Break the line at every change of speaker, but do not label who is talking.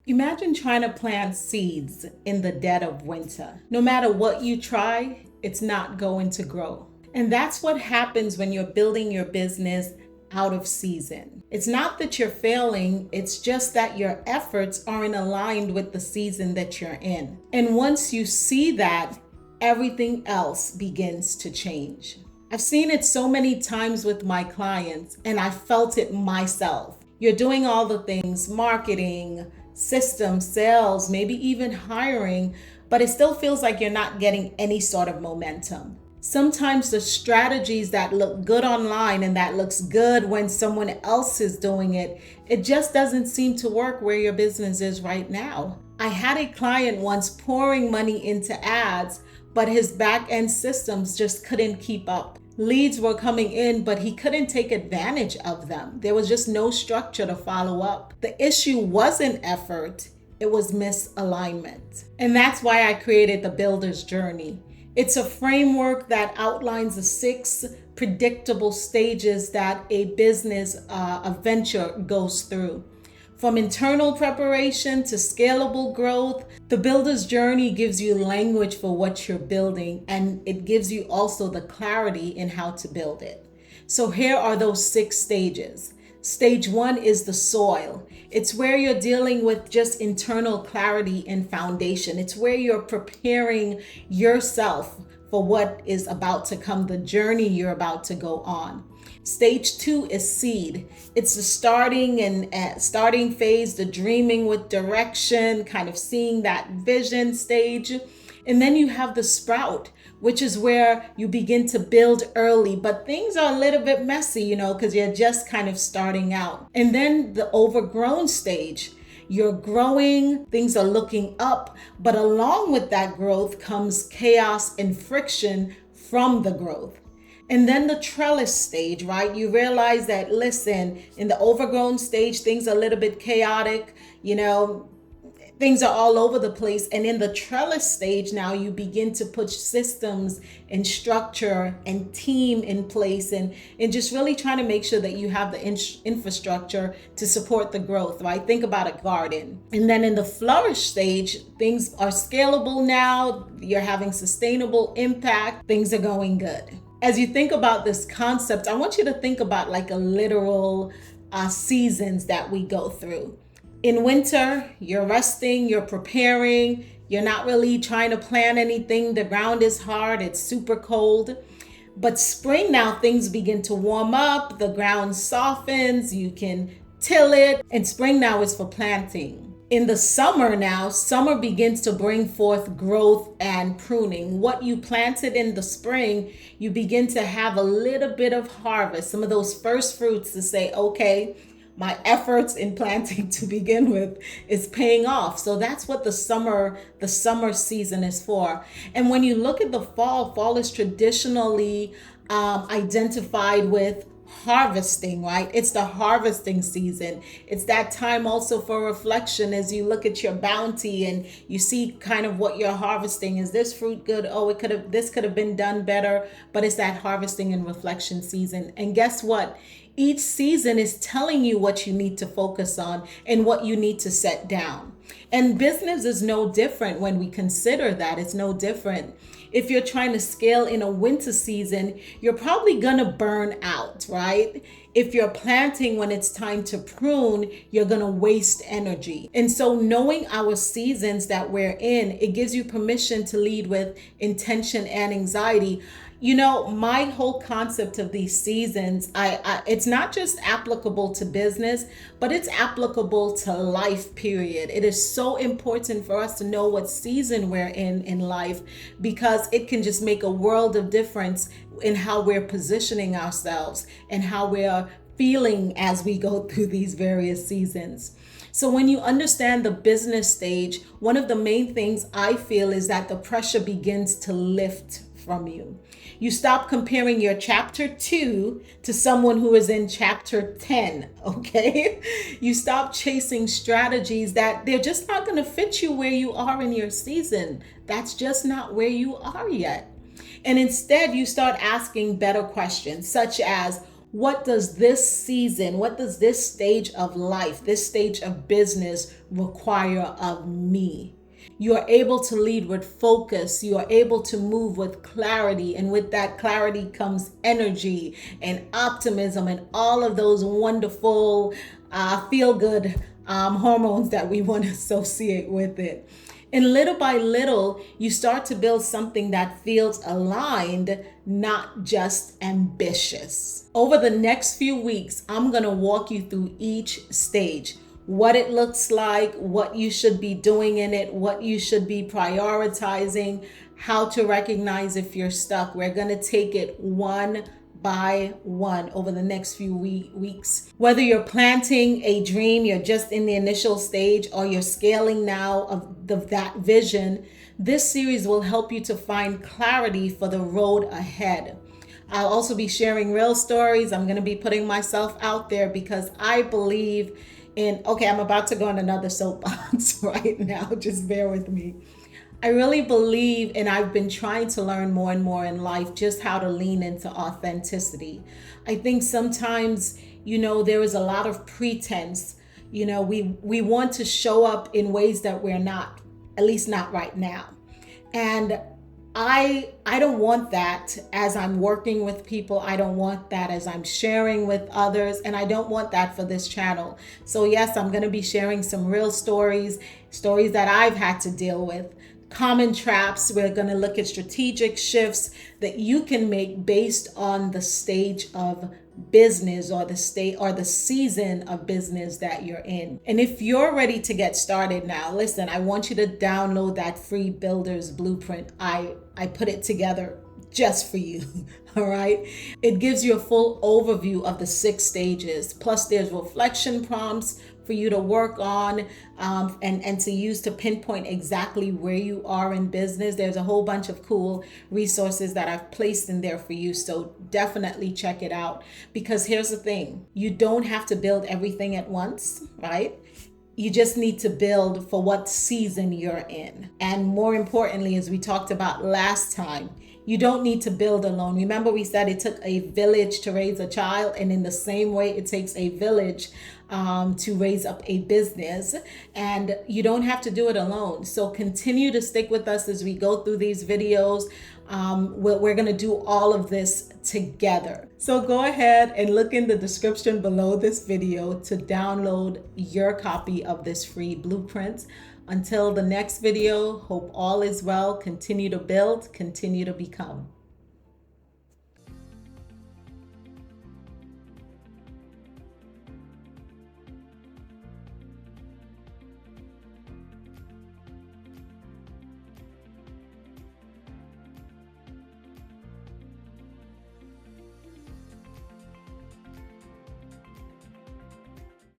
Imagine trying to plant seeds in the dead of winter. No matter what you try, it's not going to grow. And that's what happens when you're building your business out of season. It's not that you're failing, it's just that your efforts aren't aligned with the season that you're in. And once you see that, everything else begins to change. I've seen it so many times with my clients, and I felt it myself. You're doing all the things, marketing, systems, sales, maybe even hiring, but it still feels like you're not getting any sort of momentum. Sometimes the strategies that look good online and that looks good when someone else is doing it, it just doesn't seem to work where your business is right now. I had a client once pouring money into ads, but his back end systems just couldn't keep up. Leads were coming in, but he couldn't take advantage of them. There was just no structure to follow up. The issue wasn't effort, it was misalignment. And that's why I created the Builder's Journey. It's a framework that outlines the 6 predictable stages that a business, a venture goes through. From internal preparation to scalable growth, the Builder's Journey gives you language for what you're building, and it gives you also the clarity in how to build it. So here are those 6 stages. Stage 1 is the soil. It's where you're dealing with just internal clarity and foundation. It's where you're preparing yourself for what is about to come, the journey you're about to go on. Stage 2 is seed. It's the starting phase, the dreaming with direction, kind of seeing that vision stage. And then you have the sprout, which is where you begin to build early, but things are a little bit messy, because you're just kind of starting out. And then the overgrown stage. You're growing, things are looking up, but along with that growth comes chaos and friction from the growth. And then the trellis stage, right? You realize that, listen, in the overgrown stage, things are a little bit chaotic, things are all over the place. And in the trellis stage, now you begin to put systems and structure and team in place and just really trying to make sure that you have the infrastructure to support the growth, right? Think about a garden. And then in the flourish stage, things are scalable now. You're having sustainable impact. Things are going good. As you think about this concept, I want you to think about like a literal seasons that we go through. In winter, you're resting, you're preparing, you're not really trying to plan anything. The ground is hard, it's super cold. But spring now, things begin to warm up, the ground softens, you can till it, and spring now is for planting. In the summer now, summer begins to bring forth growth and pruning. What you planted in the spring, you begin to have a little bit of harvest, some of those first fruits to say, okay, my efforts in planting to begin with is paying off. So that's what the summer season is for. And when you look at the fall is traditionally identified with harvesting, right? It's the harvesting season. It's that time also for reflection as you look at your bounty and you see kind of what you're harvesting. Is this fruit good? Oh, this could have been done better, but it's that harvesting and reflection season. And guess what? Each season is telling you what you need to focus on and what you need to set down. And business is no different when we consider that. It's no different. If you're trying to scale in a winter season, you're probably gonna burn out, right? If you're planting when it's time to prune, you're gonna waste energy. And so knowing our seasons that we're in, it gives you permission to lead with intention and anxiety. My whole concept of these seasons, it's not just applicable to business, but it's applicable to life, period. It is so important for us to know what season we're in life, because it can just make a world of difference in how we're positioning ourselves and how we're feeling as we go through these various seasons. So when you understand the business stage, one of the main things I feel is that the pressure begins to lift from you. You stop comparing your chapter 2 to someone who is in chapter 10, okay? You stop chasing strategies that they're just not going to fit you where you are in your season. That's just not where you are yet. And instead, you start asking better questions, such as, What does this season, what does this stage of life, this stage of business require of me? You are able to lead with focus. You are able to move with clarity. And with that clarity comes energy and optimism and all of those wonderful feel good hormones that we want to associate with it. And little by little, you start to build something that feels aligned, not just ambitious. Over the next few weeks, I'm going to walk you through each stage, what it looks like, what you should be doing in it, what you should be prioritizing, how to recognize if you're stuck. We're going to take it one by one over the next few weeks. Whether you're planting a dream, you're just in the initial stage, or you're scaling now of that vision, this series will help you to find clarity for the road ahead. I'll also be sharing real stories. I'm going to be putting myself out there because I believe in, okay, I'm about to go on another soapbox right now. Just bear with me. I really believe, and I've been trying to learn more and more in life, just how to lean into authenticity. I think sometimes, there is a lot of pretense. We want to show up in ways that we're not, at least not right now. And I don't want that as I'm working with people. I don't want that as I'm sharing with others. And I don't want that for this channel. So yes, I'm going to be sharing some real stories that I've had to deal with. Common traps. We're going to look at strategic shifts that you can make based on the stage of business or the season of business that you're in. And if you're ready to get started now, listen, I want you to download that free builder's blueprint. I put it together just for you. All right. It gives you a full overview of the 6 stages. Plus there's reflection prompts for you to work on and to use to pinpoint exactly where you are in business. There's a whole bunch of cool resources that I've placed in there for you. So definitely check it out, because here's the thing. You don't have to build everything at once, right? You just need to build for what season you're in. And more importantly, as we talked about last time, you don't need to build alone. Remember, we said it took a village to raise a child, and in the same way, it takes a village to raise up a business, and you don't have to do it alone. So continue to stick with us as we go through these videos. We're going to do all of this together. So go ahead and look in the description below this video to download your copy of this free blueprint. Until the next video, hope all is well. Continue to build, continue to become.